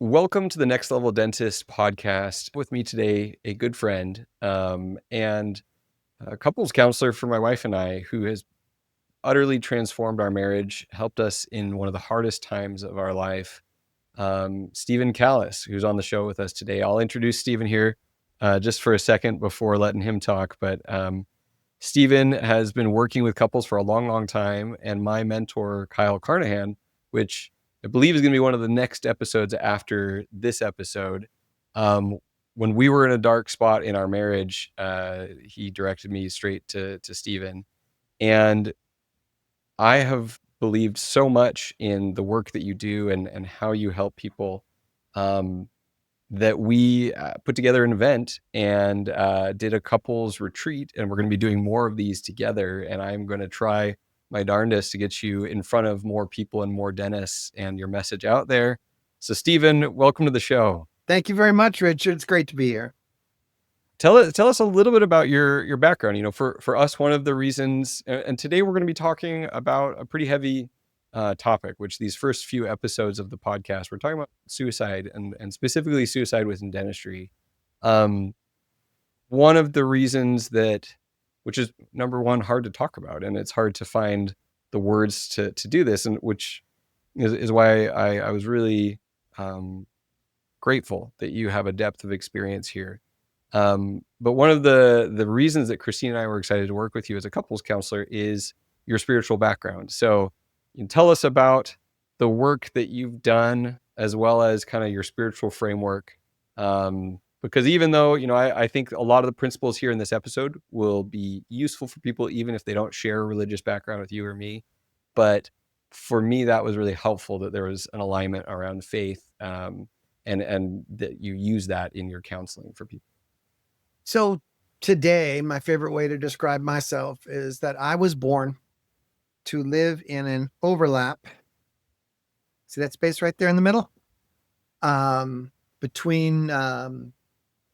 Welcome to the Next Level Dentist podcast. With me today, a good friend and a couples counselor for my wife and I, who has utterly transformed our marriage, helped us in one of the hardest times of our life, Stephen Callis, who's on the show with us today. I'll introduce Stephen here just for a second before letting him talk. But Stephen has been working with couples for a long, long time. And my mentor, Kyle Carnahan, which I believe is going to be one of the next episodes after this episode. When we were in a dark spot in our marriage, he directed me straight to Stephen. And I have believed so much in the work that you do and how you help people that we put together an event and did a couples retreat. And we're going to be doing more of these together. And I'm going to try my darndest to get you in front of more people and more dentists and your message out there. So Stephen, welcome to the show. Thank you very much, Richard. It's great to be here. Tell us a little bit about your background. You know, for us, one of the reasons, and today we're going to be talking about a pretty heavy topic, which these first few episodes of the podcast, we're talking about suicide and specifically suicide within dentistry. One of the reasons which is number one, hard to talk about, and it's hard to find the words to do this, and which is why I was really grateful that you have a depth of experience here. But one of the reasons that Christine and I were excited to work with you as a couples counselor is your spiritual background. So you can tell us about the work that you've done, as well as kind of your spiritual framework. Because even though, I think a lot of the principles here in this episode will be useful for people, even if they don't share a religious background with you or me. But for me, that was really helpful that there was an alignment around faith, and that you use that in your counseling for people. So today, my favorite way to describe myself is that I was born to live in an overlap. See that space right there in the middle? Between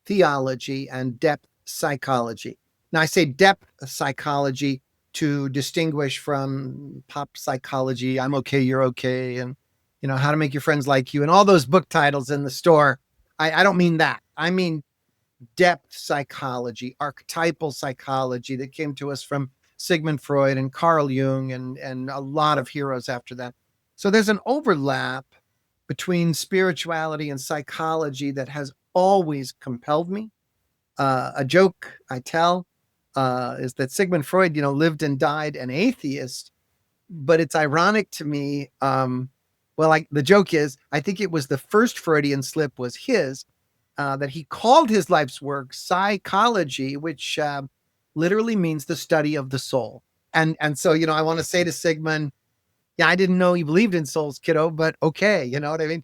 theology and depth psychology. Now I say depth psychology to distinguish from pop psychology. I'm okay, you're okay. And, how to make your friends like you and all those book titles in the store. I don't mean that. I mean depth psychology, archetypal psychology that came to us from Sigmund Freud and Carl Jung and a lot of heroes after that. So there's an overlap between spirituality and psychology that has always compelled me. A joke I tell is that Sigmund Freud, lived and died an atheist, but it's ironic to me. The joke is, I think it was the first Freudian slip was his, that he called his life's work psychology, which literally means the study of the soul. And so, I want to say to Sigmund, yeah, I didn't know you believed in souls, kiddo, but okay. You know what I mean?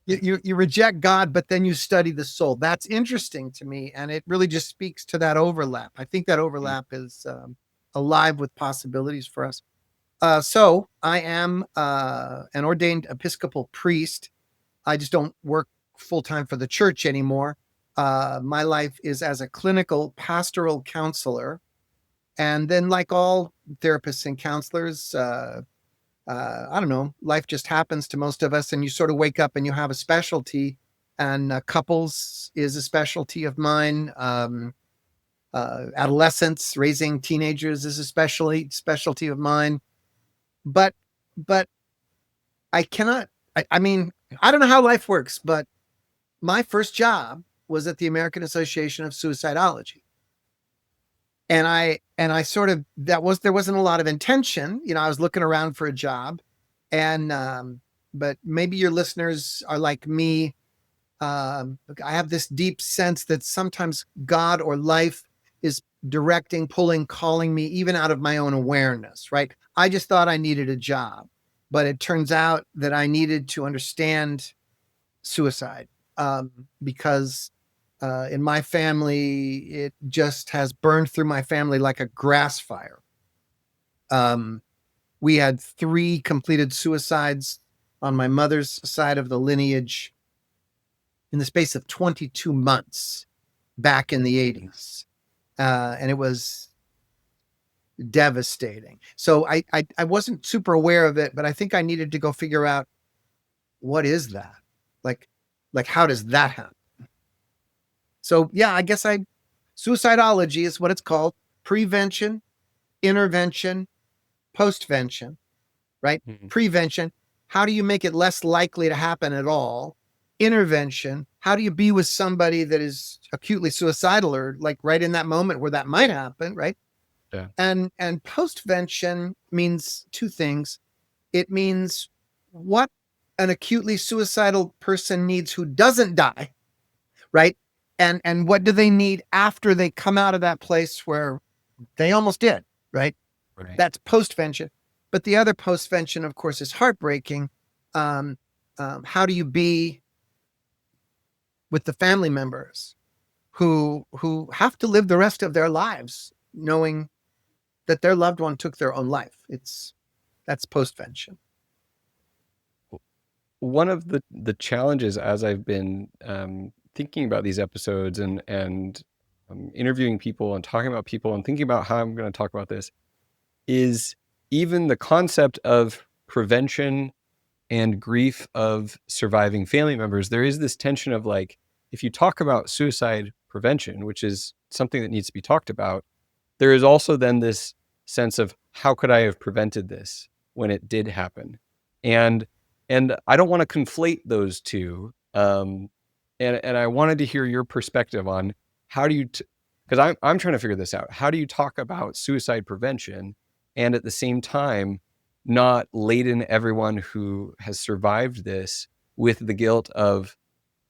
You reject God, but then you study the soul. That's interesting to me. And it really just speaks to that overlap. I think that overlap is alive with possibilities for us. So I am an ordained Episcopal priest. I just don't work full-time for the church anymore. My life is as a clinical pastoral counselor. And then like all therapists and counselors, I don't know, life just happens to most of us and you sort of wake up and you have a specialty, and couples is a specialty of mine. Adolescence, raising teenagers is a specialty of mine. But I cannot, I mean, I don't know how life works, but my first job was at the American Association of Suicidology. And I sort of, there wasn't a lot of intention. I was looking around for a job, but maybe your listeners are like me. I have this deep sense that sometimes God or life is directing, pulling, calling me even out of my own awareness, right? I just thought I needed a job, but it turns out that I needed to understand suicide, because in my family, it just has burned through my family like a grass fire. We had 3 completed suicides on my mother's side of the lineage in the space of 22 months back in the 80s. And it was devastating. So I wasn't super aware of it, but I think I needed to go figure out, what is that? Like, Like, how does that happen? So yeah, I guess suicidology is what it's called: prevention, intervention, postvention, right? Mhm. Prevention, how do you make it less likely to happen at all? Intervention, how do you be with somebody that is acutely suicidal or like right in that moment where that might happen, right? Yeah. And postvention means two things. It means what an acutely suicidal person needs who doesn't die, right? And what do they need after they come out of that place where they almost did, right? Right. That's postvention. But the other postvention, of course, is heartbreaking. How do you be with the family members who have to live the rest of their lives knowing that their loved one took their own life? That's postvention. One of the challenges as I've been thinking about these episodes and interviewing people and talking about people and thinking about how I'm going to talk about this is even the concept of prevention and grief of surviving family members. There is this tension of like, if you talk about suicide prevention, which is something that needs to be talked about, there is also then this sense of how could I have prevented this when it did happen? And I don't want to conflate those two. And I wanted to hear your perspective on how do you, because I'm trying to figure this out. How do you talk about suicide prevention and at the same time not laden everyone who has survived this with the guilt of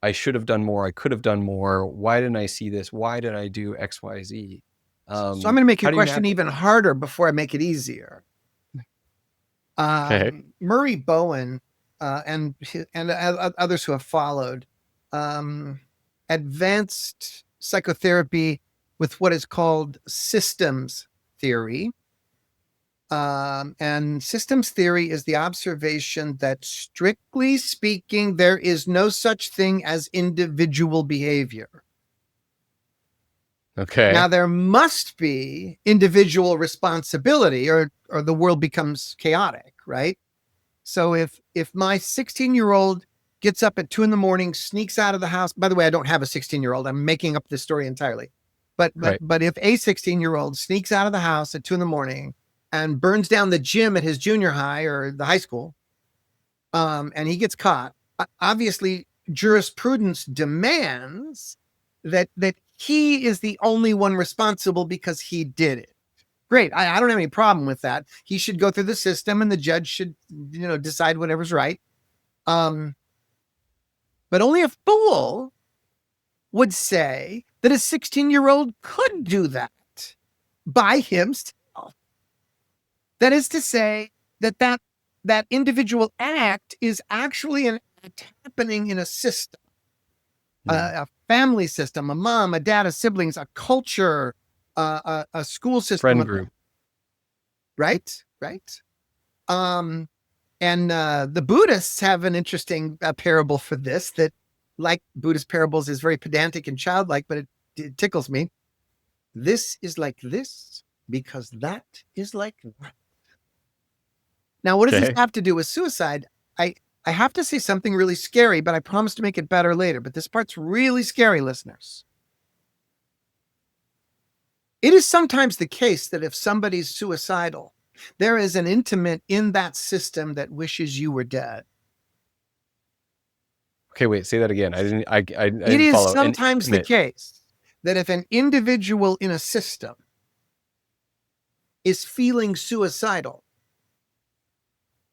I should have done more, I could have done more. Why didn't I see this? Why did I do X, Y, Z? So I'm going to make your How do you question navigate? even harder before I make it easier. Okay. Murray Bowen and others who have followed advanced psychotherapy with what is called systems theory. And systems theory is the observation that, strictly speaking, there is no such thing as individual behavior. Okay. Now, there must be individual responsibility or the world becomes chaotic, right? So if my 16-year-old gets up at 2 a.m, sneaks out of the house, by the way, I don't have a 16-year-old. I'm making up this story entirely. But Right. if a 16-year-old sneaks out of the house at 2 a.m and burns down the gym at his junior high or the high school, and he gets caught, obviously jurisprudence demands that he is the only one responsible because he did it. Great. I don't have any problem with that. He should go through the system and the judge should, decide whatever's right. But only a fool would say that a 16-year-old could do that by himself. That is to say that individual act is actually an act happening in a system, a family system, a mom, a dad, a siblings, a culture, a school system, Friend group. right? And the Buddhists have an interesting parable for this that, like Buddhist parables, is very pedantic and childlike, but it tickles me. This is like this because that is like that. Now, what does this have to do with suicide? I have to say something really scary, but I promise to make it better later. But this part's really scary, listeners. It is sometimes the case that if somebody's suicidal, there is an intimate in that system that wishes you were dead. Okay, wait, say that again. I didn't It is follow. sometimes the case that if an individual in a system is feeling suicidal,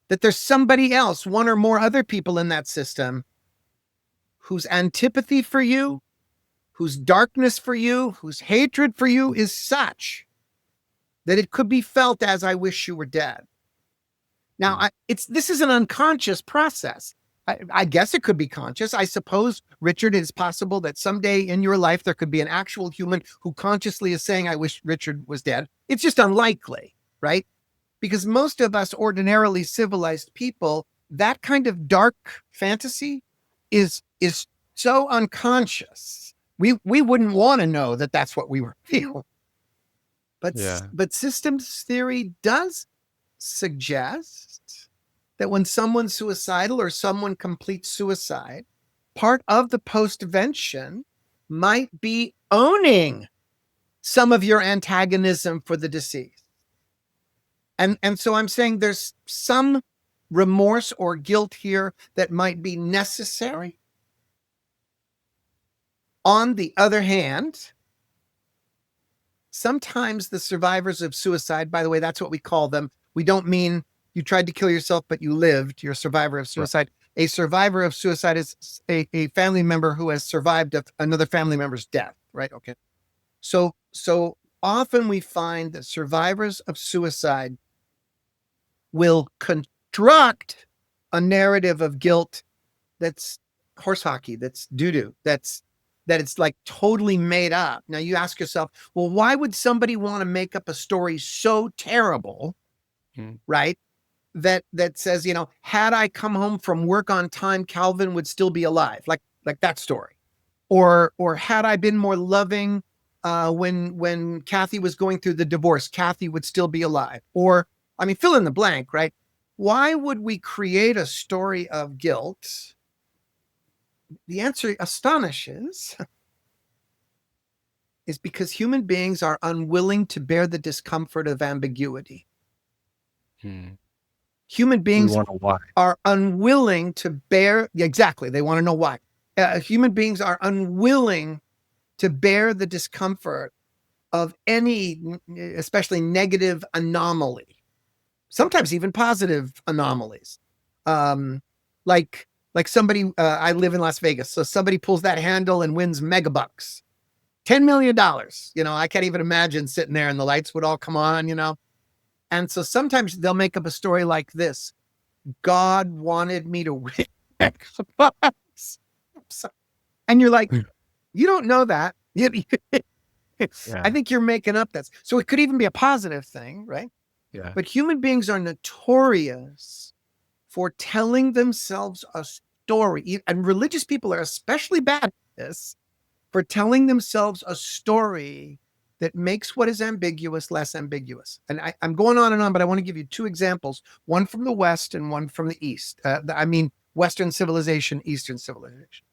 that there's somebody else, one or more other people in that system, whose antipathy for you, whose darkness for you, whose hatred for you is such that it could be felt as I wish you were dead. Now, this is an unconscious process. I guess it could be conscious. I suppose, Richard, it is possible that someday in your life there could be an actual human who consciously is saying, I wish Richard was dead. It's just unlikely, right? Because most of us ordinarily civilized people, that kind of dark fantasy is so unconscious. We wouldn't want to know that that's what we were feeling. But systems theory does suggest that when someone's suicidal or someone completes suicide, part of the postvention might be owning some of your antagonism for the deceased. And so I'm saying there's some remorse or guilt here that might be necessary. On the other hand, sometimes the survivors of suicide, by the way, that's what we call them. We don't mean you tried to kill yourself, but you lived. You're a survivor of suicide. Right. A survivor of suicide is a family member who has survived another family member's death, right? Okay. So often we find that survivors of suicide will construct a narrative of guilt that's horse hockey, that's doo-doo, that it's like totally made up. Now you ask yourself, well, why would somebody want to make up a story so terrible, right? That says, had I come home from work on time, Calvin would still be alive, like that story. Or had I been more loving when Kathy was going through the divorce, Kathy would still be alive. Or, fill in the blank, right? Why would we create a story of guilt? The answer astonishes, is because human beings are unwilling to bear the discomfort of ambiguity. Human beings are unwilling to bear, exactly, they want to know why. Human beings are unwilling to bear the discomfort of any, especially negative anomaly, sometimes even positive anomalies. Like somebody, I live in Las Vegas, so somebody pulls that handle and wins megabucks, $10 million. I can't even imagine sitting there and the lights would all come on, And so sometimes they'll make up a story like this. God wanted me to win Xbox. And you're like, you don't know that. Yeah. I think you're making up that. So it could even be a positive thing, right? Yeah. But human beings are notorious for telling themselves a story. And religious people are especially bad at this, for telling themselves a story that makes what is ambiguous less ambiguous. And I'm going on and on, but I want to give you two examples, one from the West and one from the East. Western civilization, Eastern civilization.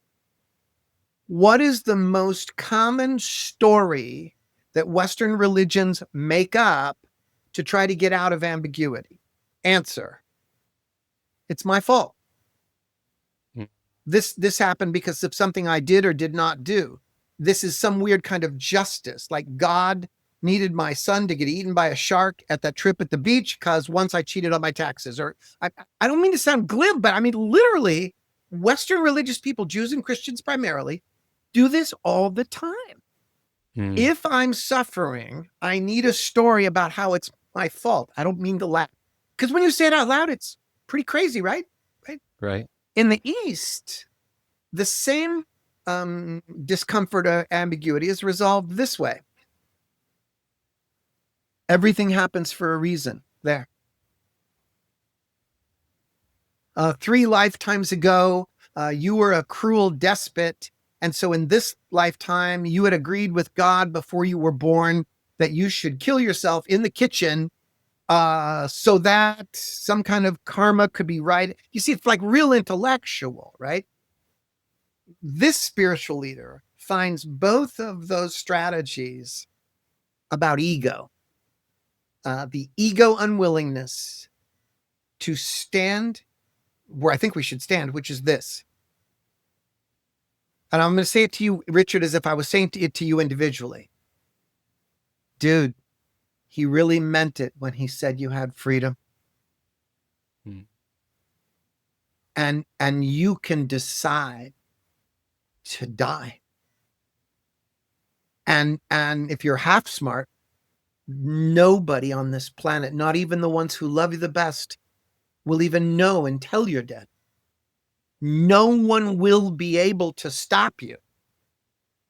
What is the most common story that Western religions make up to try to get out of ambiguity? Answer: it's my fault. This happened because of something I did or did not do. This is some weird kind of justice, like God needed my son to get eaten by a shark at that trip at the beach because once I cheated on my taxes. Or I don't mean to sound glib, but literally, Western religious people, Jews and Christians primarily, do this all the time. If I'm suffering, I need a story about how it's my fault. I don't mean to laugh, because when you say it out loud, it's pretty crazy, right? Right. In the East, the same discomfort or ambiguity is resolved this way. Everything happens for a reason. There. 3 lifetimes ago, you were a cruel despot. And so in this lifetime, you had agreed with God before you were born that you should kill yourself in the kitchen so that some kind of karma could be right. You see, it's like real intellectual, right? This spiritual leader finds both of those strategies about ego. The ego unwillingness to stand where I think we should stand, which is this. And I'm going to say it to you, Richard, as if I was saying it to you individually. Dude, he really meant it when he said you had freedom. And you can decide to die. And if you're half smart, nobody on this planet, not even the ones who love you the best, will even know until you're dead. No one will be able to stop you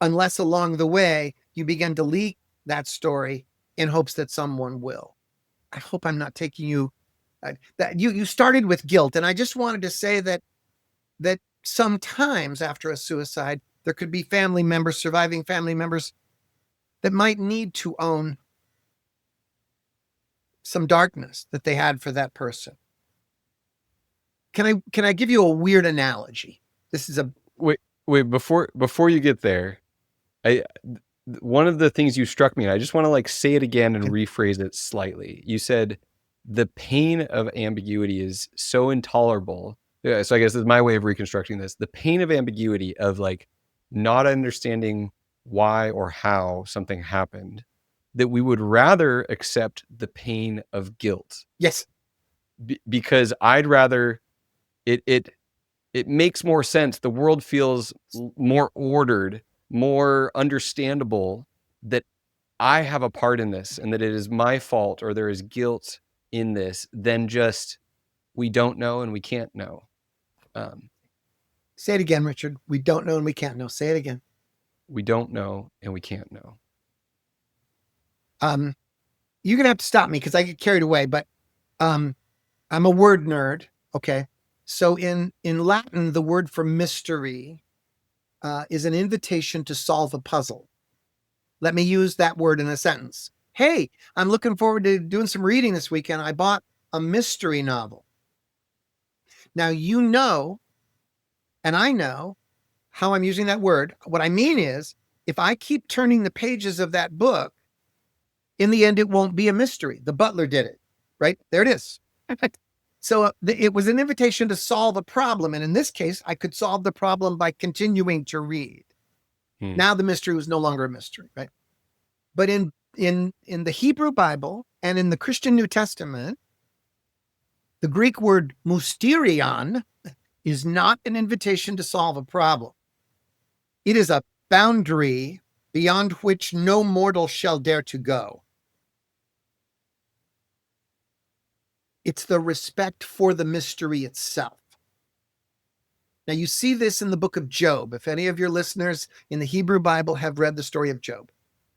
unless along the way you begin to leak that story in hopes that someone will. I hope I'm not taking you that you started with guilt, and I just wanted to say that sometimes after a suicide there could be family members, surviving family members, that might need to own some darkness that they had for that person. Can I give you a weird analogy? This is a Wait, Wait, before you get there, I one of the things you struck me, and I just want to like say it again and Okay. rephrase it slightly. You said the pain of ambiguity is so intolerable. Yeah, so I guess this is my way of reconstructing this. The pain of ambiguity of like not understanding why or how something happened, that we would rather accept the pain of guilt. Yes. Because I'd rather it makes more sense. The world feels more ordered, more understandable, that I have a part in this and that it is my fault or there is guilt in this, than just we don't know and we can't know. Say it again, Richard. We don't know and we can't know. Say it again. We don't know and we can't know. You're gonna have to stop me because I get carried away, but I'm a word nerd. Okay. So in Latin, the word for mystery is an invitation to solve a puzzle. Let me use that word in a sentence. Hey, I'm looking forward to doing some reading this weekend. I bought a mystery novel. Now, you know, and I know how I'm using that word. What I mean is, if I keep turning the pages of that book, in the end, it won't be a mystery. The butler did it, right? There it is. So it was an invitation to solve a problem. And in this case, I could solve the problem by continuing to read. Now the mystery was no longer a mystery, right? But in the Hebrew Bible and in the Christian New Testament, the Greek word mysterion is not an invitation to solve a problem. It is a boundary beyond which no mortal shall dare to go. It's the respect for the mystery itself. Now, you see this in the book of Job. If any of your listeners in the Hebrew Bible have read the story of Job.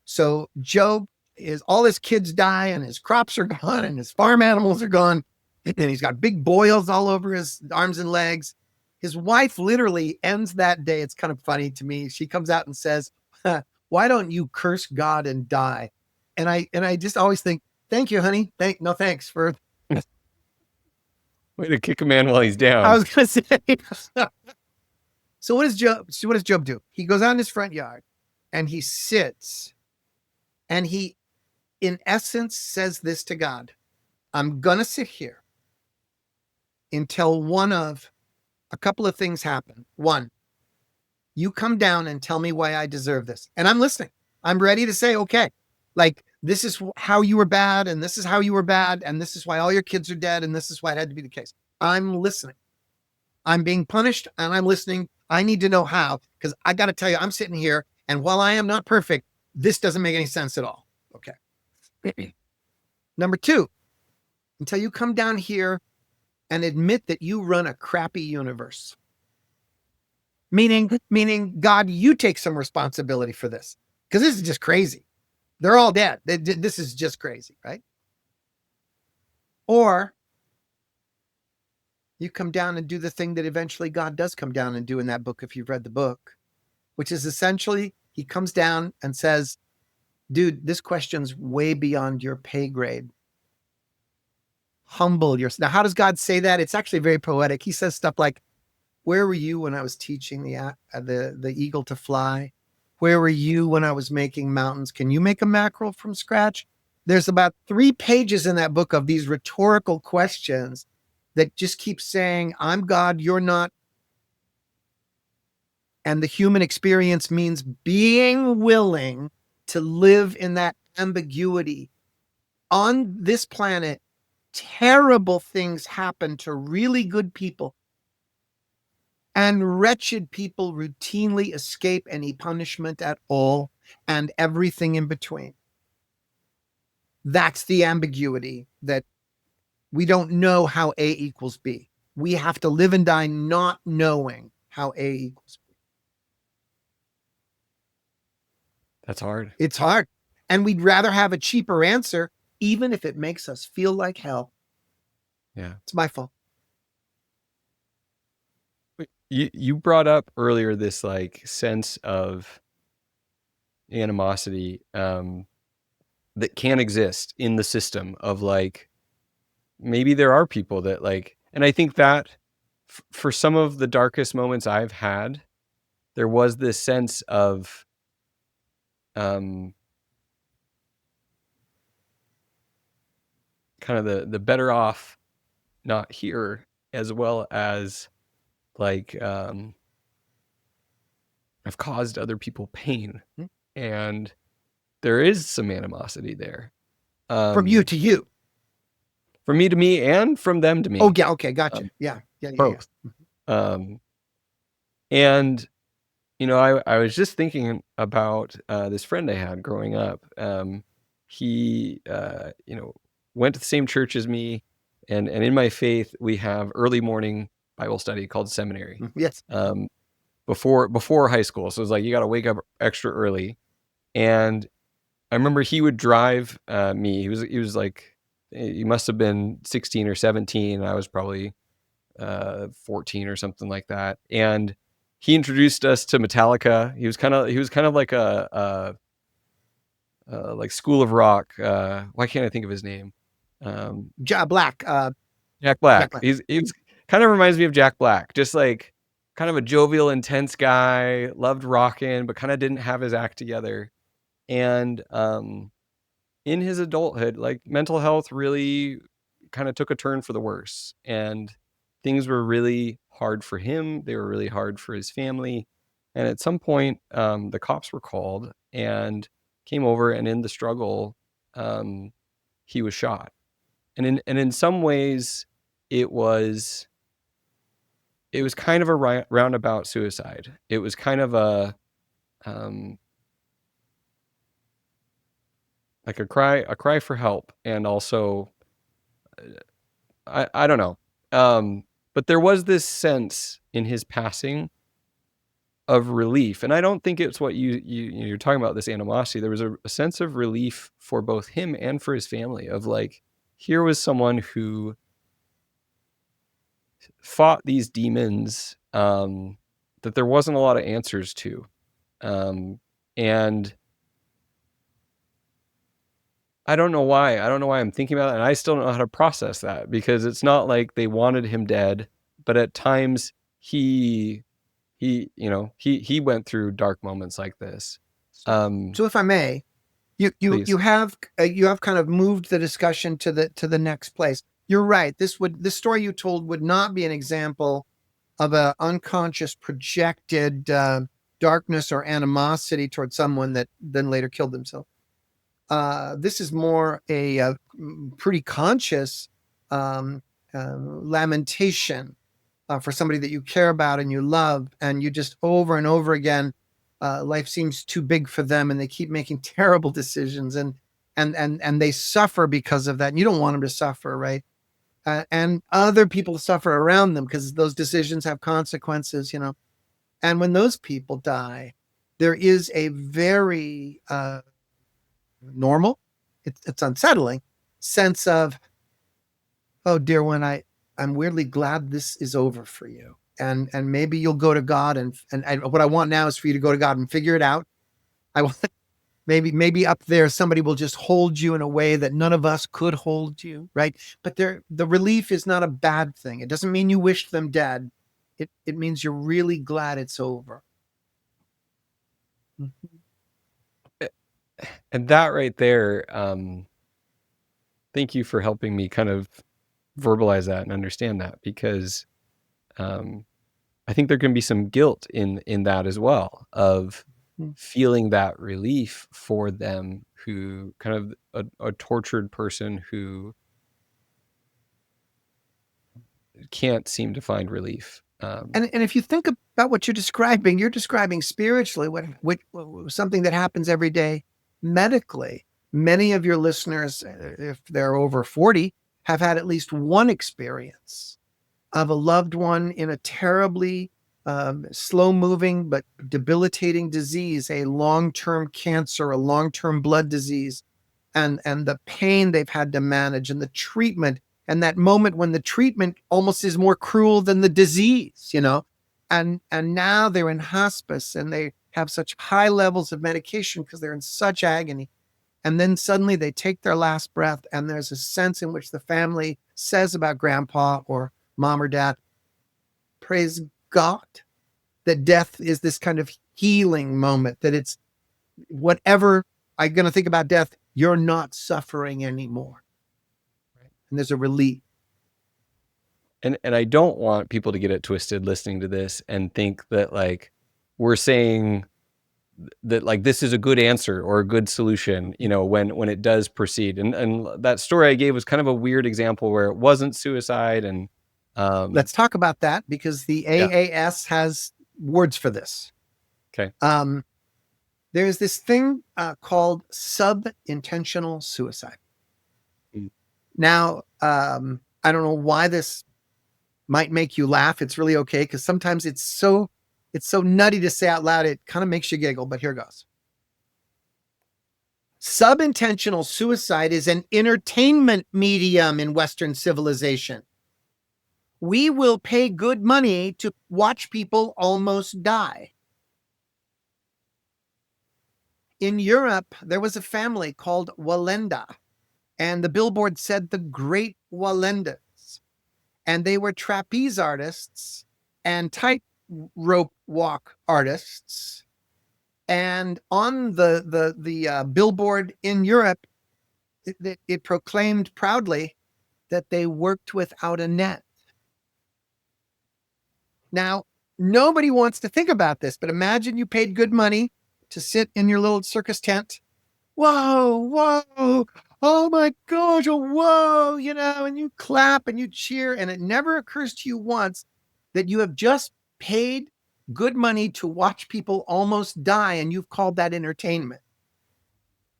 So Job is, all his kids die and his crops are gone and his farm animals are gone. And he's got big boils all over his arms and legs. His wife literally ends that day. It's kind of funny to me. She comes out and says, why don't you curse God and die? And I just always think, thank you, honey. No thanks for... Way to kick a man while he's down. I was going to say. So what does Job do? He goes out in his front yard and he sits and he, in essence, says this to God: I'm going to sit here until one of a couple of things happen. One, you come down and tell me why I deserve this. And I'm listening. I'm ready to say, okay, like, this is how you were bad, and this is how you were bad, and this is why all your kids are dead, and this is why it had to be the case. I'm listening. I'm being punished, and I'm listening. I need to know how, because I got to tell you, I'm sitting here, and while I am not perfect, this doesn't make any sense at all. Okay. Number two, until you come down here and admit that you run a crappy universe. Meaning, God, you take some responsibility for this, because this is just crazy. They're all dead. This is just crazy, right? Or you come down and do the thing that eventually God does come down and do in that book, if you've read the book, which is essentially, he comes down and says, dude, this question's way beyond your pay grade. Humble yourself. Now, how does God say that? It's actually very poetic. He says stuff like, where were you when I was teaching the eagle to fly? Where were you when I was making mountains? Can you make a mackerel from scratch? There's about 3 pages in that book of these rhetorical questions that just keep saying, I'm God, you're not. And the human experience means being willing to live in that ambiguity. On this planet, terrible things happen to really good people. And wretched people routinely escape any punishment at all, and everything in between. That's the ambiguity, that we don't know how A equals B. We have to live and die not knowing how A equals B. That's hard. It's hard. And we'd rather have a cheaper answer, even if it makes us feel like hell. Yeah. It's my fault. You brought up earlier this like sense of animosity that can exist in the system of like, maybe there are people that like, and I think that for some of the darkest moments I've had, there was this sense of kind of the better off not here, as well as like I've caused other people pain, and there is some animosity there. From you to you. From me to me, and from them to me. Oh, yeah. Okay. Gotcha. Yeah. Both. And, you know, I was just thinking about this friend I had growing up. He, you know, went to the same church as me. And in my faith, we have early morning Bible study called seminary. Yes. Before high school. So it's like, you got to wake up extra early. And I remember he would drive me. He was like, he must have been 16 or 17. I was probably 14 or something like that. And he introduced us to Metallica. He was kind of like a like School of Rock. Why can't I think of his name? Jack Black. Jack Black. He was kind of reminds me of Jack Black. Just like kind of a jovial, intense guy. Loved rocking, but kind of didn't have his act together. And in his adulthood, like mental health really kind of took a turn for the worse, and things were really hard for him. They were really hard for his family. And at some point, the cops were called and came over, and in the struggle, he was shot. And in some ways, it was kind of a roundabout suicide. It was kind of a like a cry for help, and also I don't know. But there was this sense in his passing of relief, and I don't think it's what you're talking about, this animosity. There was a sense of relief for both him and for his family, of like, here was someone who fought these demons that there wasn't a lot of answers to, and I don't know why I'm thinking about it, and I still don't know how to process that, because it's not like they wanted him dead, but at times he went through dark moments like this. So if I may, you have kind of moved the discussion to the next place. You're right. This story you told would not be an example of an unconscious projected darkness or animosity towards someone that then later killed themselves. This is more a pretty conscious lamentation for somebody that you care about and you love, and you just over and over again, life seems too big for them, and they keep making terrible decisions, and they suffer because of that. And you don't want them to suffer, right? And other people suffer around them because those decisions have consequences, you know. And when those people die, there is a very normal, it's unsettling sense of, oh dear one, I'm weirdly glad this is over for you, and maybe you'll go to God, and what I want now is for you to go to God and figure it out. I want maybe up there somebody will just hold you in a way that none of us could hold you, right? But the relief is not a bad thing. It doesn't mean you wish them dead. It means you're really glad it's over. And that right there, thank you for helping me kind of verbalize that and understand that, because I think there can be some guilt in that as well, of feeling that relief for them, who kind of a tortured person who can't seem to find relief. And if you think about what you're describing spiritually, what something that happens every day medically. Many of your listeners, if they're over 40, have had at least one experience of a loved one in a terribly slow-moving but debilitating disease, a long-term cancer, a long-term blood disease, and the pain they've had to manage, and the treatment, and that moment when the treatment almost is more cruel than the disease, you know, and now they're in hospice, and they have such high levels of medication because they're in such agony. And then suddenly they take their last breath, and there's a sense in which the family says about grandpa or mom or dad, praise God. that death is this kind of healing moment, that it's whatever I'm going to think about death, you're not suffering anymore. And there's a relief. And I don't want people to get it twisted listening to this and think that like we're saying that like this is a good answer or a good solution, when it does proceed. And that story I gave was kind of a weird example where it wasn't suicide. And let's talk about that, because the AAS has words for this. Okay. There's this thing called subintentional suicide. Now, I don't know why this might make you laugh. It's really okay, because sometimes it's so nutty to say out loud, it kind of makes you giggle, but here goes. Subintentional suicide is an entertainment medium in Western civilization. We will pay good money to watch people almost die. In Europe, there was a family called Wallenda, and the billboard said the Great Wallendas. And they were trapeze artists and tightrope walk artists. And on the billboard in Europe, it proclaimed proudly that they worked without a net. Now, nobody wants to think about this, but imagine you paid good money to sit in your little circus tent. Whoa, whoa, oh my gosh, oh, whoa, and you clap and you cheer, and it never occurs to you once that you have just paid good money to watch people almost die, and you've called that entertainment.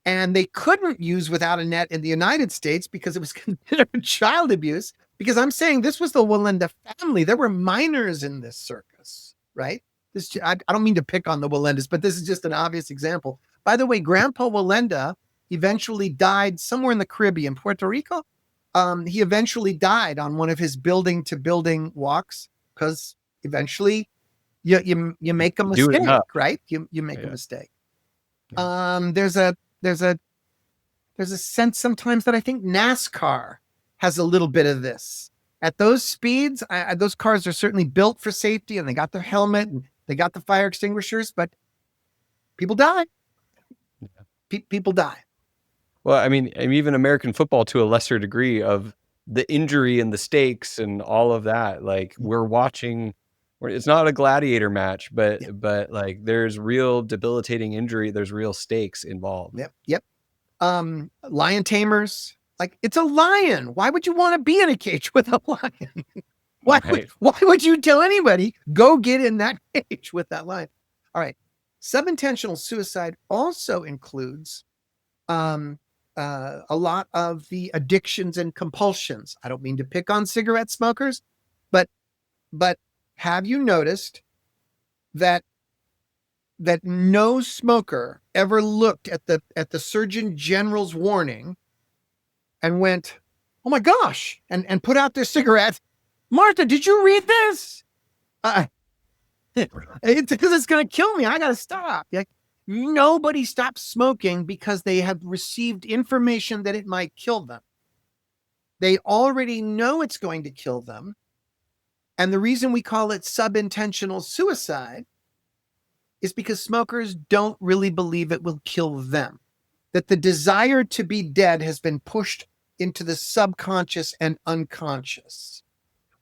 And they couldn't use without a net in the United States because it was considered child abuse, because I'm saying this was the Wallenda family. There were minors in this circus, right? I don't mean to pick on the Wallendas, but this is just an obvious example. By the way, Grandpa Wallenda eventually died somewhere in the Caribbean, Puerto Rico. He eventually died on one of his building to building walks, because eventually you make a mistake, right? You make a mistake. Yeah. There's a sense sometimes that I think NASCAR has a little bit of this. At those speeds, those cars are certainly built for safety, and they got their helmet and they got the fire extinguishers, but people die. People die. Well, I mean, even American football to a lesser degree of the injury and the stakes and all of that. Like we're watching, it's not a gladiator match, but like there's real debilitating injury. There's real stakes involved. Yep. Lion tamers. Like, it's a lion. Why would you want to be in a cage with a lion? Why would you tell anybody, go get in that cage with that lion? All right. Subintentional suicide also includes a lot of the addictions and compulsions. I don't mean to pick on cigarette smokers, but have you noticed that no smoker ever looked at the Surgeon General's warning and went, oh my gosh, and put out their cigarette? Martha, did you read this? It's because it's going to kill me. I got to stop. Like, nobody stops smoking because they have received information that it might kill them. They already know it's going to kill them. And the reason we call it subintentional suicide is because smokers don't really believe it will kill them. That the desire to be dead has been pushed into the subconscious and unconscious.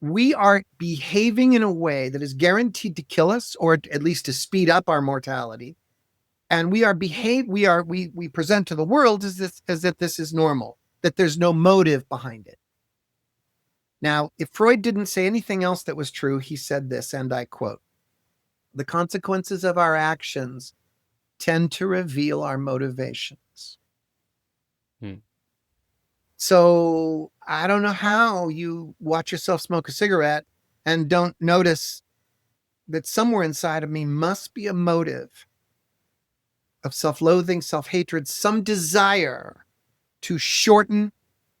We are behaving in a way that is guaranteed to kill us, or at least to speed up our mortality. And we present to the world as if this is normal, that there's no motive behind it. Now, if Freud didn't say anything else that was true, he said this, and I quote, "The consequences of our actions tend to reveal our motivations." So I don't know how you watch yourself smoke a cigarette and don't notice that somewhere inside of me must be a motive of self-loathing, self-hatred, some desire to shorten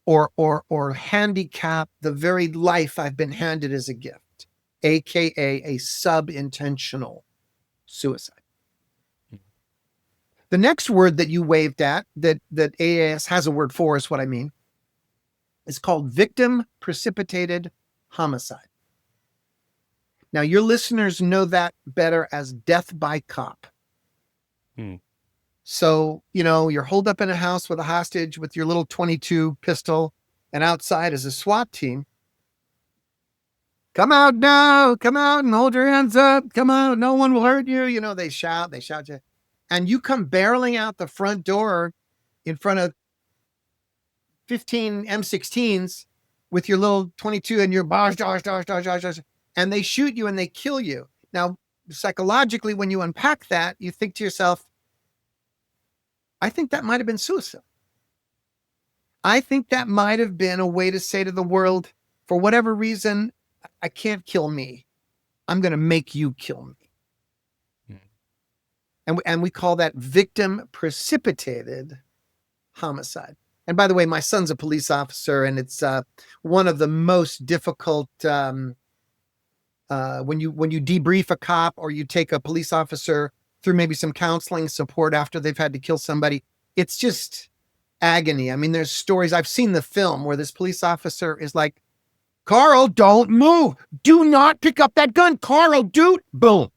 or handicap the very life I've been handed as a gift, aka a subintentional suicide. The next word that you waved at, that AAS has a word for, is what I mean, is called victim precipitated homicide. Now, your listeners know that better as death by cop. Hmm. So, you're holed up in a house with a hostage with your little 22 pistol, and outside is a SWAT team. Come out now, come out and hold your hands up. Come out, no one will hurt you. They shout you. And you come barreling out the front door in front of 15 M16s with your little 22 and your bosh, and they shoot you and they kill you. Now, psychologically, when you unpack that, you think to yourself, I think that might have been suicide. I think that might have been a way to say to the world, for whatever reason, I can't kill me. I'm going to make you kill me. And we call that victim precipitated homicide. And by the way, my son's a police officer, and it's one of the most difficult when you debrief a cop or you take a police officer through maybe some counseling support after they've had to kill somebody. It's just agony. I mean, there's stories. I've seen the film where this police officer is like, Carl, don't move. Do not pick up that gun. Carl, dude. Boom.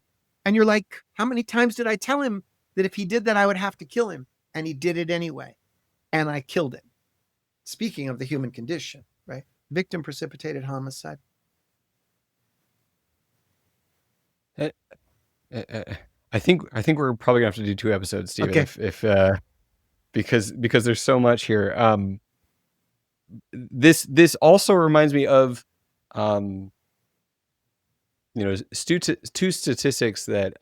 And you're like, how many times did I tell him that if he did that, I would have to kill him? And he did it anyway. And I killed him. Speaking of the human condition, right? Victim precipitated homicide. I think we're probably gonna have to do 2 episodes, Stephen, Okay. if because there's so much here. This also reminds me of two statistics that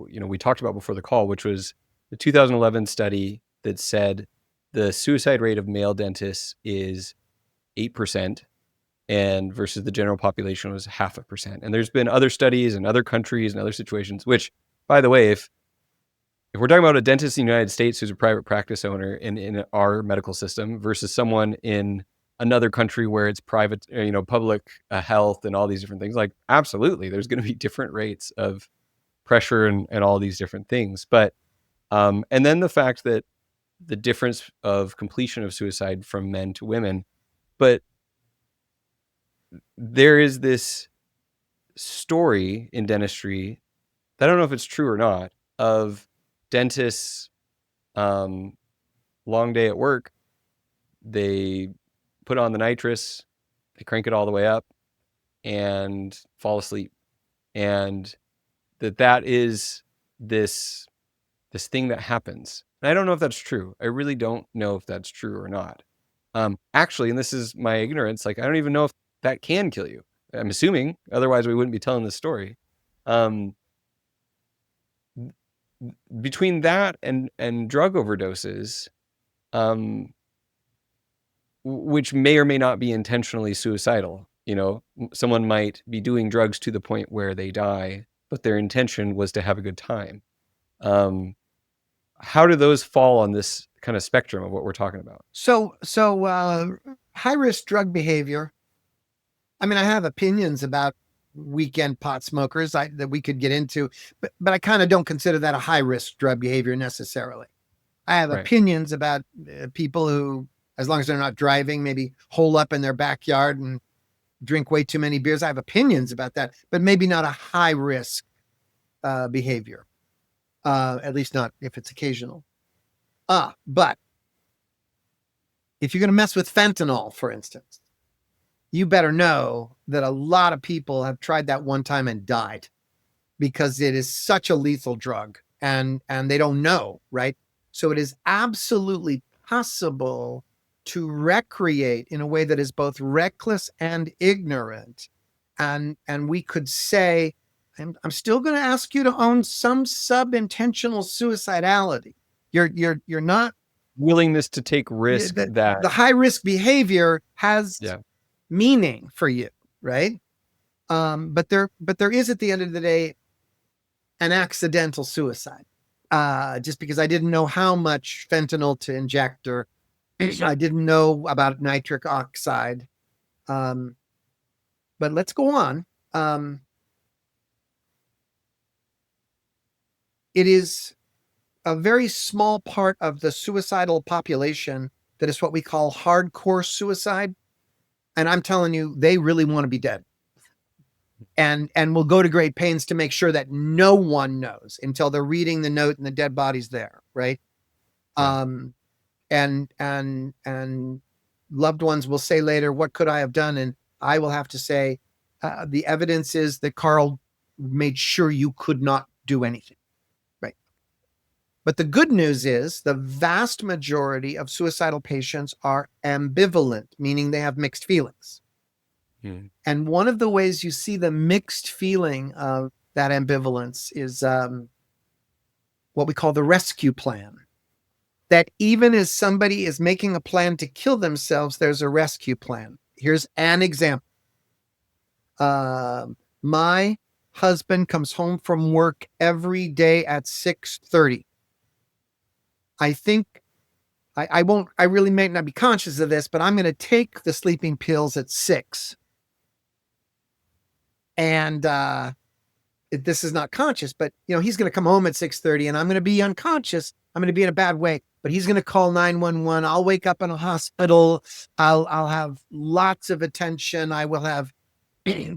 we talked about before the call, which was the 2011 study that said the suicide rate of male dentists is 8%, and versus the general population was 0.5%. And there's been other studies in other countries and other situations, which, by the way, if we're talking about a dentist in the United States who's a private practice owner in our medical system versus someone in another country where it's private, public health and all these different things, like absolutely, there's going to be different rates of pressure and all these different things. But and then the fact that the difference of completion of suicide from men to women, but there is this story in dentistry that I don't know if it's true or not, of dentists, long day at work, they put on the nitrous, they crank it all the way up and fall asleep. And that is this thing that happens. And I don't know if that's true. I really don't know if that's true or not. Actually, and this is my ignorance, like I don't even know if that can kill you. I'm assuming, otherwise we wouldn't be telling this story. Between that and drug overdoses, which may or may not be intentionally suicidal. Someone might be doing drugs to the point where they die, but their intention was to have a good time. How do those fall on this kind of spectrum of what we're talking about? So high risk drug behavior. I mean, I have opinions about weekend pot smokers that we could get into, but I kind of don't consider that a high risk drug behavior necessarily. I have opinions about people who, as long as they're not driving, maybe hole up in their backyard and drink way too many beers. I have opinions about that, but maybe not a high risk behavior, at least not if it's occasional. But if you're going to mess with fentanyl, for instance, you better know that a lot of people have tried that one time and died because it is such a lethal drug and they don't know, right? So it is absolutely possible to recreate in a way that is both reckless and ignorant. And we could say, I'm still going to ask you to own some sub-intentional suicidality. You're not willingness to take risk. That the high risk behavior has meaning for you, right? But there is, at the end of the day, an accidental suicide. Just because I didn't know how much fentanyl to inject, or I didn't know about nitric oxide. But let's go on. It is a very small part of the suicidal population that is what we call hardcore suicide. And I'm telling you, they really want to be dead. and will go to great pains to make sure that no one knows until they're reading the note and the dead body's there, right? Right. And loved ones will say later, what could I have done? And I will have to say, the evidence is that Carl made sure you could not do anything, right? But the good news is the vast majority of suicidal patients are ambivalent, meaning they have mixed feelings. Mm. And one of the ways you see the mixed feeling of that ambivalence is what we call the rescue plan. That even as somebody is making a plan to kill themselves, there's a rescue plan. Here's an example. My husband comes home from work every day at 6:30. I think I really may not be conscious of this, but I'm going to take the sleeping pills at 6. And this is not conscious, but he's going to come home at 6:30 and I'm going to be unconscious. I'm going to be in a bad way, but he's going to call 911. I'll wake up in a hospital. I'll have lots of attention. I will have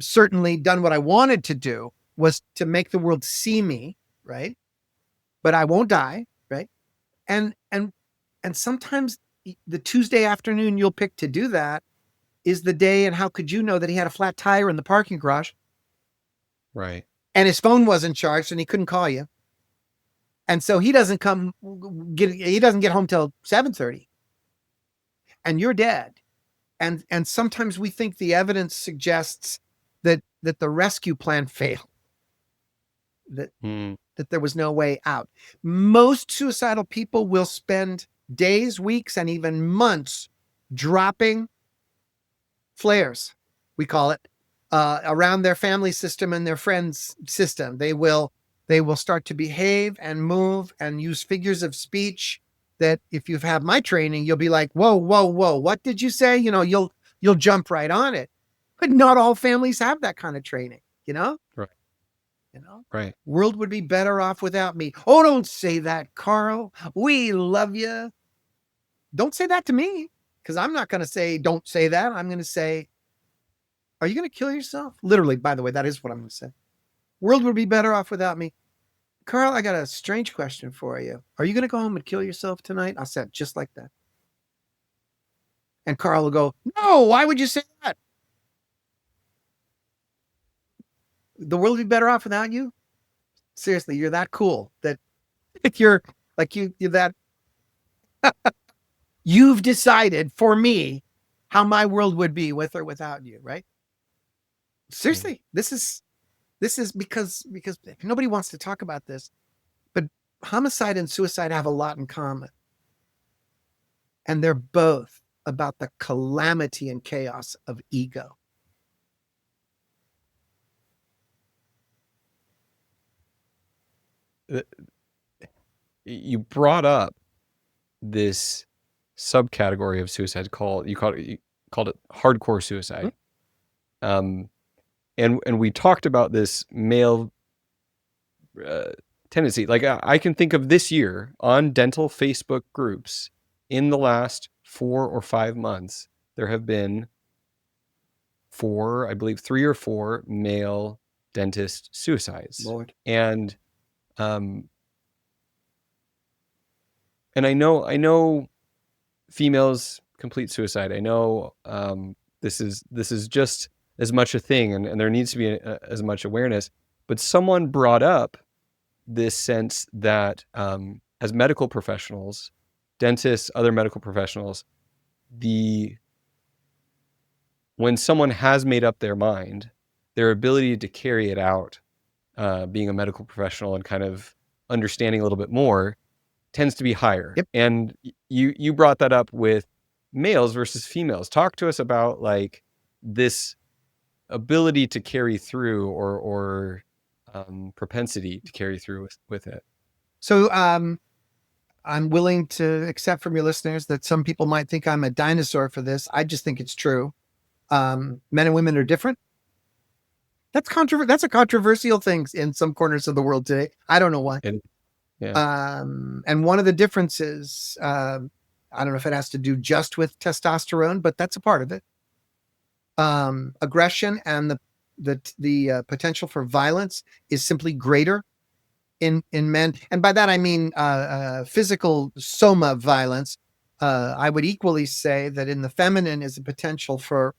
certainly done what I wanted to do, was to make the world see me, right? But I won't die, right? And sometimes the Tuesday afternoon you'll pick to do that is the day, and how could you know that he had a flat tire in the parking garage? Right. And his phone wasn't charged and he couldn't call you. And so he doesn't get home till 7:30 and you're dead. And sometimes we think the evidence suggests that the rescue plan failed, that there was no way out. Most suicidal people will spend days, weeks, and even months dropping flares, we call it, around their family system and their friends' system. They will start to behave and move and use figures of speech that, if you've had my training, you'll be like, whoa, what did you say? You'll jump right on it. But not all families have that kind of training, Right. Right. World would be better off without me. Oh, don't say that, Carl. We love you. Don't say that to me, because I'm not going to say, don't say that. I'm going to say, are you going to kill yourself? Literally, by the way, that is what I'm going to say. World would be better off without me. Carl, I got a strange question for you. Are you going to go home and kill yourself tonight? I'll say it just like that. And Carl will go, no, why would you say that? The world would be better off without you? Seriously, you're that cool that you're that you've decided for me how my world would be with or without you, right? Seriously, this is because nobody wants to talk about this, but homicide and suicide have a lot in common. And they're both about the calamity and chaos of ego. You brought up this subcategory of suicide you called it hardcore suicide. And we talked about this male tendency. Like, I can think of this year on dental Facebook groups, in the last 4 or 5 months, there have been 3 or 4 male dentist suicides. Lord. And I know females complete suicide. I know this is just as much a thing, and there needs to be as much awareness. But someone brought up this sense that as medical professionals, dentists, other medical professionals, when someone has made up their mind, their ability to carry it out, being a medical professional and kind of understanding a little bit more, tends to be higher. Yep. And you brought that up with males versus females. Talk to us about like this ability to carry through or propensity to carry through with it. So I'm willing to accept from your listeners that some people might think I'm a dinosaur for this. I just think it's true. Men and women are different. That's a controversial thing in some corners of the world today. I don't know why. And one of the differences, I don't know if it has to do just with testosterone, but that's a part of it. Aggression and the potential for violence is simply greater in men, and by that I mean physical soma violence. I would equally say that in the feminine is a potential for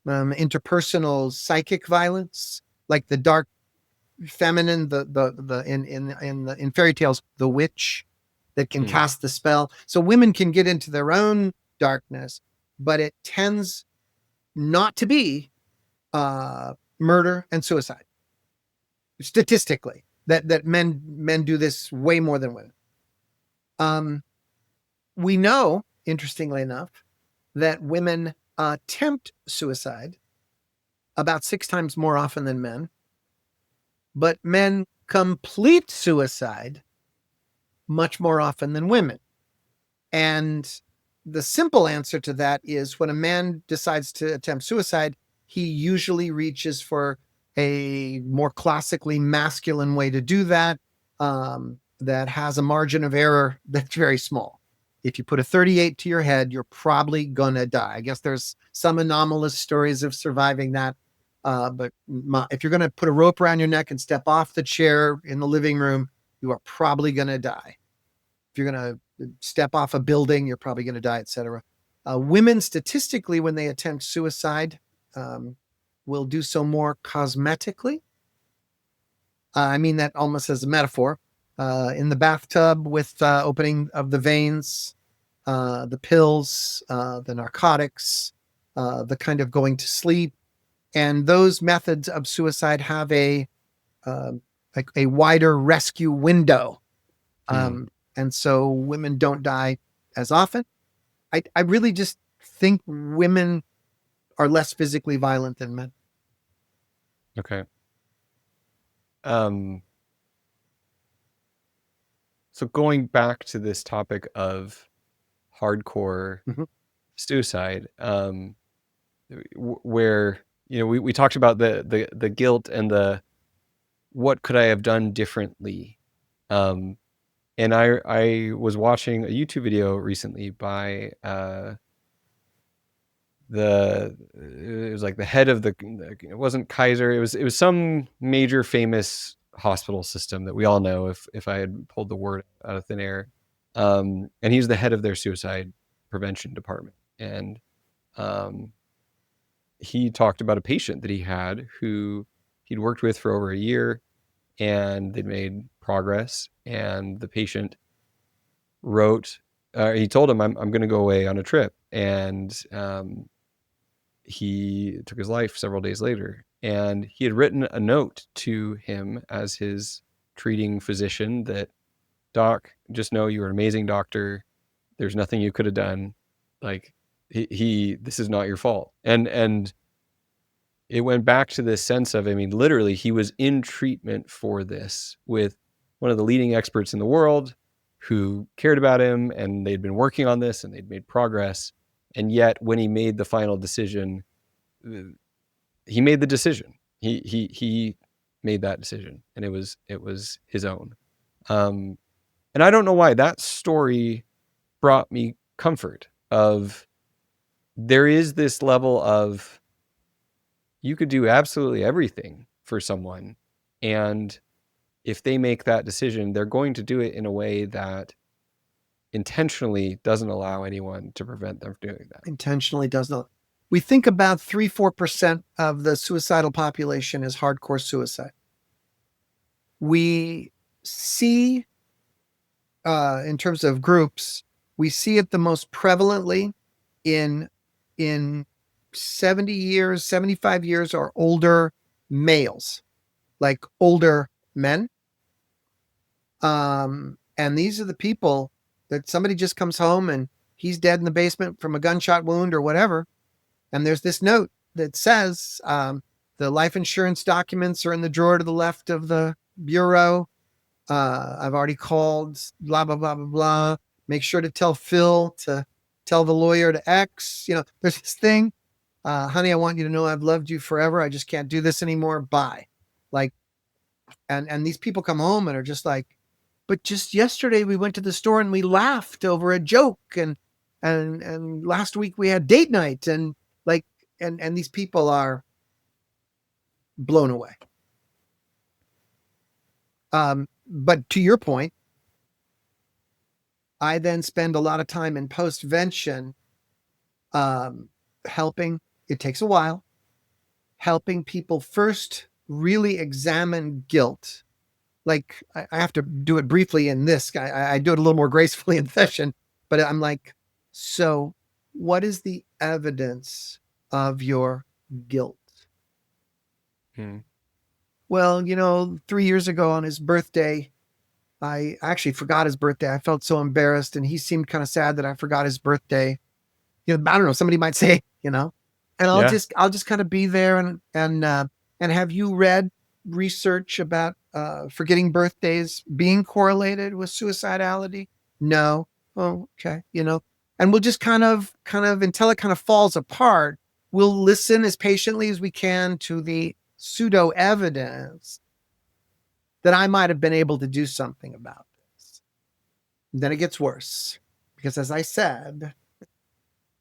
interpersonal psychic violence, like the dark feminine, the in fairy tales, the witch that can cast the spell. So women can get into their own darkness, but it tends not to be murder and suicide. Statistically, that men do this way more than women. We know, interestingly enough, that women attempt suicide about 6 times more often than men, but men complete suicide much more often than women. And the simple answer to that is when a man decides to attempt suicide, he usually reaches for a more classically masculine way to do that, that has a margin of error that's very small. If you put a 38 to your head, you're probably gonna die. I guess there's some anomalous stories of surviving that. But if you're gonna put a rope around your neck and step off the chair in the living room, you are probably gonna die. If you're gonna step off a building, you're probably gonna die, etc. Women statistically, when they attempt suicide, will do so more cosmetically. I mean that almost as a metaphor. In the bathtub with opening of the veins, the pills, the narcotics, the kind of going to sleep. And those methods of suicide have a wider rescue window. And so women don't die as often. I really just think women are less physically violent than men. Okay. So going back to this topic of hardcore suicide, where we talked about the guilt and the what could I have done differently, and I was watching a YouTube video recently by it was like the head of it wasn't Kaiser, it was some major famous hospital system that we all know if I had pulled the word out of thin air, and he's the head of their suicide prevention department, and he talked about a patient that he had who he'd worked with for over a year, and they'd made progress, and the patient wrote, he told him, I'm going to go away on a trip, and he took his life several days later. And he had written a note to him as his treating physician that, Doc, just know you're an amazing doctor. There's nothing you could have done. Like, this is not your fault. And it went back to this sense of, I mean, literally, he was in treatment for this with one of the leading experts in the world who cared about him, and they'd been working on this and they'd made progress. And yet when he made the final decision, he made the decision. He made that decision, and it was his own. And I don't know why that story brought me comfort of there is this level of you could do absolutely everything for someone, and if they make that decision, they're going to do it in a way that intentionally doesn't allow anyone to prevent them from doing that. Intentionally does not. We think about 3-4% of the suicidal population is hardcore suicide. We see, in terms of groups, we see it the most prevalently in 70 years, 75 years or older males, like older men. And these are the people that somebody just comes home and he's dead in the basement from a gunshot wound or whatever. And there's this note that says, the life insurance documents are in the drawer to the left of the bureau. I've already called, blah, blah, blah, blah, blah. Make sure to tell Phil to tell the lawyer to X. There's this thing. Honey, I want you to know I've loved you forever. I just can't do this anymore. Bye. Like, and these people come home and are just like, but just yesterday we went to the store and we laughed over a joke, and last week we had date night, and like, and these people are blown away. But to your point, I then spend a lot of time in postvention helping. It takes a while. Helping people first really examine guilt. Like I have to do it briefly in this. I do it a little more gracefully in session, but I'm like, so what is the evidence of your guilt? Well, 3 years ago on his birthday, I actually forgot his birthday. I felt so embarrassed, and he seemed kind of sad that I forgot his birthday. I don't know. Somebody might say, and I'll Yeah. just kind of be there and have you read research about forgetting birthdays being correlated with suicidality? No. Oh, okay. And we'll just kind of until it kind of falls apart, we'll listen as patiently as we can to the pseudo evidence that I might have been able to do something about this. And then it gets worse because, as I said,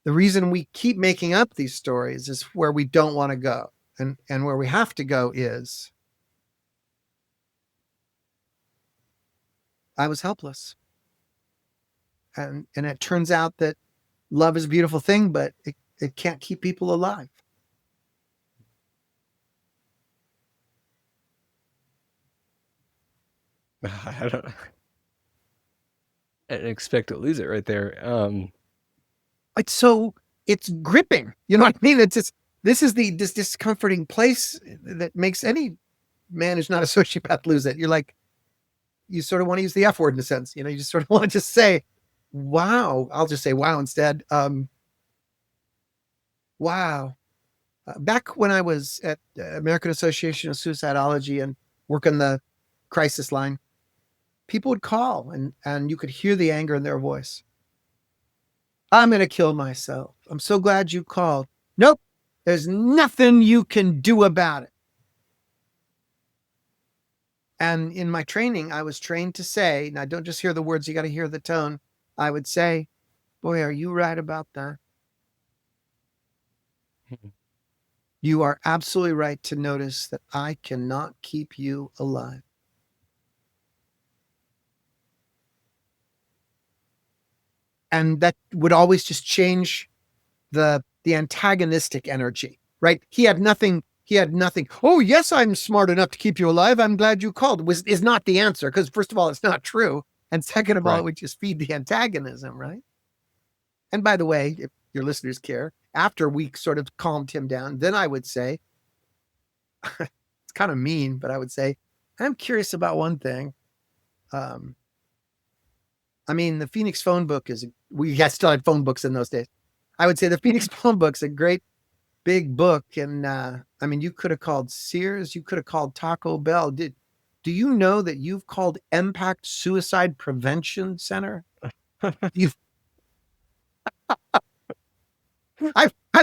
the reason we keep making up these stories is where we don't want to go. And where we have to go is, I was helpless. And it turns out that love is a beautiful thing, but it can't keep people alive. I didn't expect to lose it right there. It's gripping. You know what I mean? This is this discomforting place that makes any man who's not a sociopath lose it. You're like, you sort of want to use the F word in a sense. You just sort of want to just say, wow. I'll just say wow instead. Wow. Back when I was at the American Association of Suicidology and working the crisis line, people would call and you could hear the anger in their voice. I'm going to kill myself. I'm so glad you called. Nope. There's nothing you can do about it. And in my training, I was trained to say, now don't just hear the words, you got to hear the tone. I would say, boy, are you right about that? You are absolutely right to notice that I cannot keep you alive. And that would always just change the antagonistic energy, right? He had nothing. Oh, yes, I'm smart enough to keep you alive. I'm glad you called. Is not the answer, because first of all, it's not true. And second of all, it would just feed the antagonism, right? And by the way, if your listeners care, after we sort of calmed him down, then I would say, it's kind of mean, but I would say, I'm curious about one thing. The Phoenix phone book we still had phone books in those days. I would say the Phoenix phone book's a great big book. And you could have called Sears, you could have called Taco Bell. Do you know that you've called Impact Suicide Prevention Center? I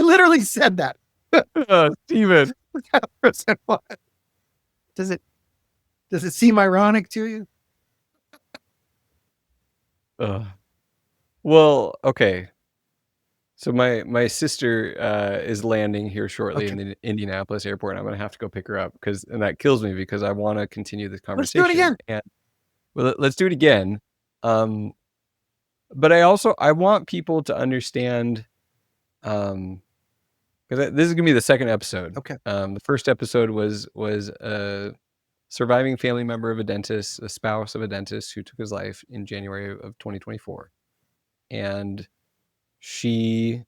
literally said that. Steven. Does it seem ironic to you? Well, okay. So my sister is landing here shortly in the Indianapolis airport, and I'm going to have to go pick her up and that kills me because I want to continue this conversation. Let's do it again. And let's do it again. But I want people to understand, because this is going to be the second episode. Okay. The first episode was a surviving family member of a dentist, a spouse of a dentist who took his life in January of 2024. And she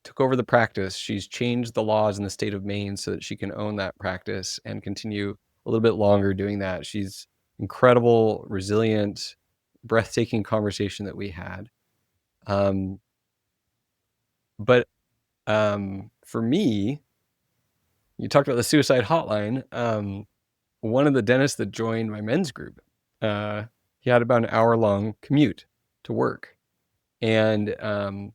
took over the practice. She's changed the laws in the state of Maine so that she can own that practice and continue a little bit longer doing that. She's incredible, resilient, breathtaking conversation that we had. But for me, you talked about the suicide hotline. One of the dentists that joined my men's group, he had about an hour-long commute to work. And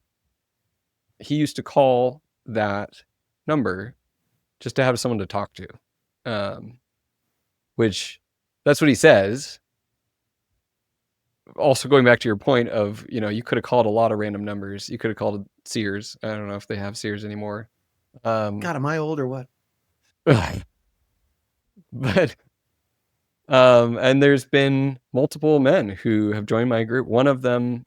he used to call that number just to have someone to talk to, which that's what he says. Also going back to your point of, you could have called a lot of random numbers. You could have called Sears. I don't know if they have Sears anymore. God, am I old or what? But and there's been multiple men who have joined my group. One of them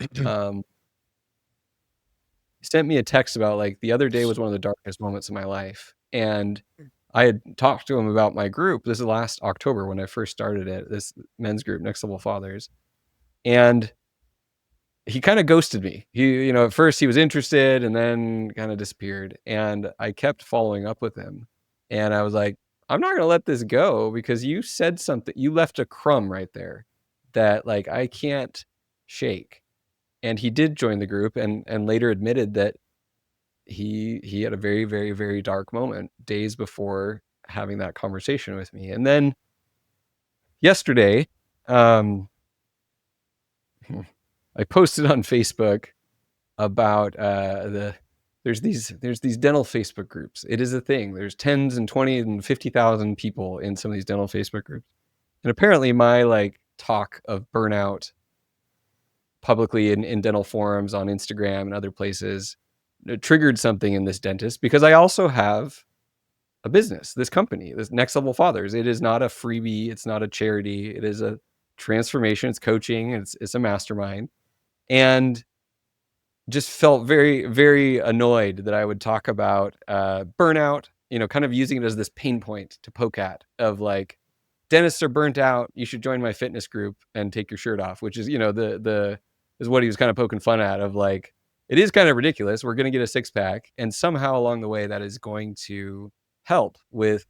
sent me a text about, like, the other day was one of the darkest moments of my life, and I had talked to him about my group. This is last October when I first started it, this men's group, Next Level Fathers, and he kind of ghosted me. At first he was interested and then kind of disappeared, and I kept following up with him, and I was like, I'm not going to let this go because you said something, you left a crumb right there that, like, I can't shake. And he did join the group and later admitted that he had a very, very, very dark moment days before having that conversation with me. And then yesterday, I posted on Facebook about there's these dental Facebook groups. It is a thing. There's 10s and 20s and 50,000 people in some of these dental Facebook groups. And apparently my, like, talk of burnout publicly in dental forums on Instagram and other places triggered something in this dentist, because I also have a business, this company, this Next Level Fathers. It is not a freebie. It's not a charity. It is a transformation. It's coaching. It's a mastermind. And just felt very, very annoyed that I would talk about burnout, kind of using it as this pain point to poke at, of like, dentists are burnt out. You should join my fitness group and take your shirt off, which is, is what he was kind of poking fun at, of like, it is kind of ridiculous. We're going to get a 6-pack, and somehow along the way that is going to help with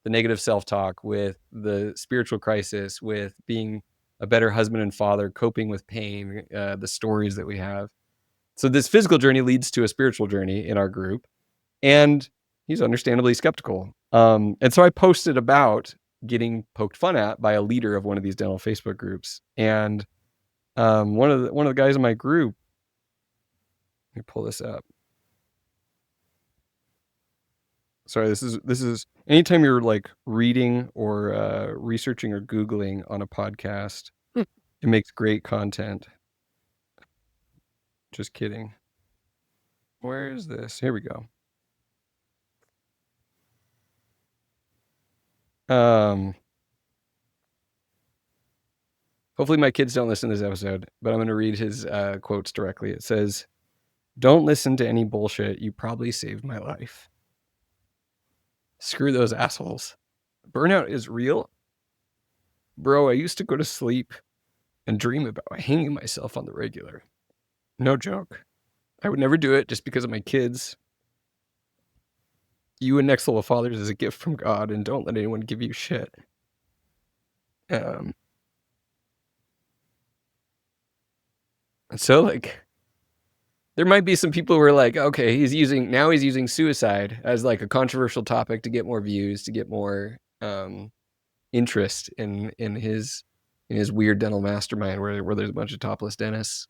the negative self-talk, with the spiritual crisis, with being a better husband and father, coping with pain, the stories that we have. So this physical journey leads to a spiritual journey in our group, and he's understandably skeptical. And so I posted about getting poked fun at by a leader of one of these dental Facebook groups, and one of the guys in my group. Let me pull this up. Sorry, this is anytime you're, like, reading or researching or Googling on a podcast, it makes great content. Just kidding. Where is this? Here we go. Hopefully my kids don't listen to this episode, but I'm going to read his quotes directly. It says, "Don't listen to any bullshit. You probably saved my life. Screw those assholes. Burnout is real. Bro, I used to go to sleep and dream about hanging myself on the regular. No joke. I would never do it just because of my kids. You and Next Level Fathers is a gift from God, and don't let anyone give you shit." So, like, there might be some people who are like, okay, he's using suicide as, like, a controversial topic to get more views, to get more interest in his weird dental mastermind where there's a bunch of topless dentists,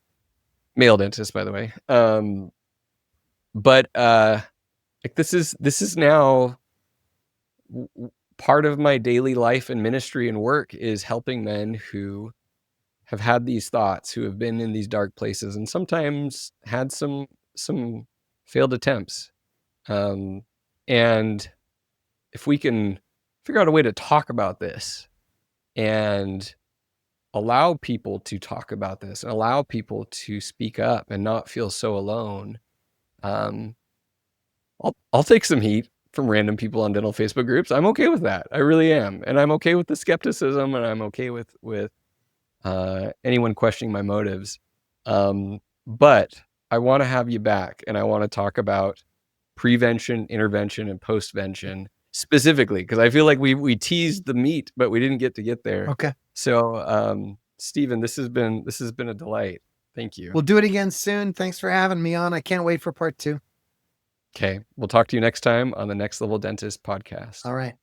male dentists, by the way. But like, this is now part of my daily life and ministry and work, is helping men who have had these thoughts, who have been in these dark places, and sometimes had some failed attempts. And if we can figure out a way to talk about this and allow people to talk about this and allow people to speak up and not feel so alone, I'll take some heat from random people on dental Facebook groups. I'm okay with that. I really am. And I'm okay with the skepticism, and I'm okay with anyone questioning my motives. But I want to have you back, and I want to talk about prevention, intervention, and postvention specifically, because I feel like we teased the meat, but we didn't get there. Okay. So, Stephen, this has been a delight. Thank you. We'll do it again soon. Thanks for having me on. I can't wait for part 2. Okay. We'll talk to you next time on the Next Level Dentist podcast. All right.